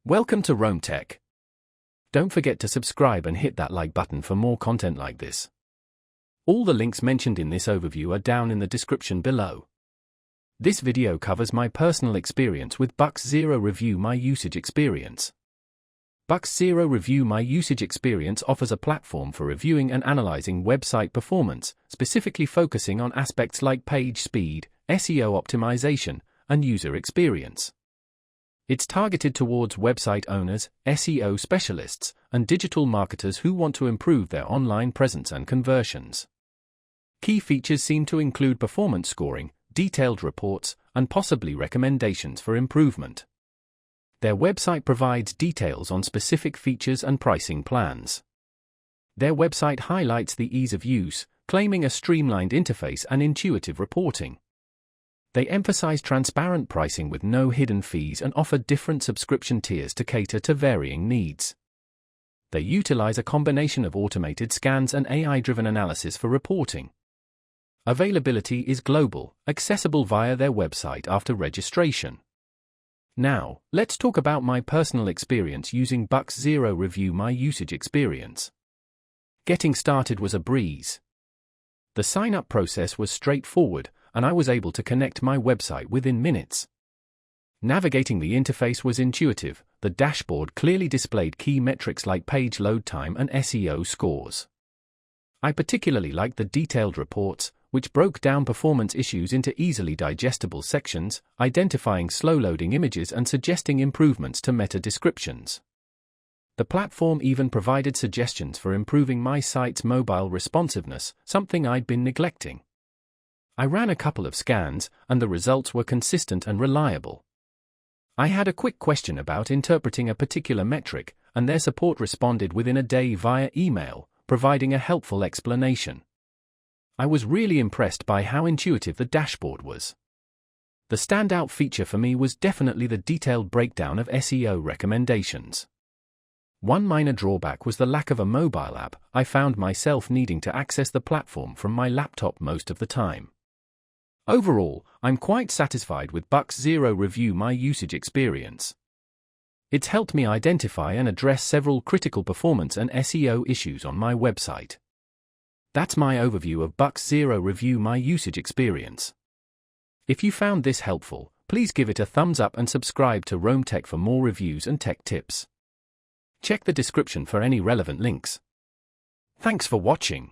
Welcome to Rome Tech. Don't forget to subscribe and hit that like button for more content like this. All the links mentioned in this overview are down in the description below. This video covers my personal experience with Bucks Zero Review My Usage Experience. Bucks Zero Review My Usage Experience offers a platform for reviewing and analyzing website performance, specifically focusing on aspects like page speed, SEO optimization, and user experience. It's targeted towards website owners, SEO specialists, and digital marketers who want to improve their online presence and conversions. Key features seem to include performance scoring, detailed reports, and possibly recommendations for improvement. Their website provides details on specific features and pricing plans. Their website highlights the ease of use, claiming a streamlined interface and intuitive reporting. They emphasize transparent pricing with no hidden fees and offer different subscription tiers to cater to varying needs. They utilize a combination of automated scans and AI-driven analysis for reporting. Availability is global, accessible via their website after registration. Now, let's talk about my personal experience using Bucks Zero Review My Usage Experience. Getting started was a breeze. The sign-up process was straightforward, and I was able to connect my website within minutes. Navigating the interface was intuitive. The dashboard clearly displayed key metrics like page load time and SEO scores. I particularly liked the detailed reports, which broke down performance issues into easily digestible sections, identifying slow-loading images and suggesting improvements to meta descriptions. The platform even provided suggestions for improving my site's mobile responsiveness, something I'd been neglecting. I ran a couple of scans, and the results were consistent and reliable. I had a quick question about interpreting a particular metric, and their support responded within a day via email, providing a helpful explanation. I was really impressed by how intuitive the dashboard was. The standout feature for me was definitely the detailed breakdown of SEO recommendations. One minor drawback was the lack of a mobile app. I found myself needing to access the platform from my laptop most of the time. Overall, I'm quite satisfied with Bucks Zero Review My Usage Experience. It's helped me identify and address several critical performance and SEO issues on my website. That's my overview of Bucks Zero Review My Usage Experience. If you found this helpful, please give it a thumbs up and subscribe to Rome Tech for more reviews and tech tips. Check the description for any relevant links. Thanks for watching.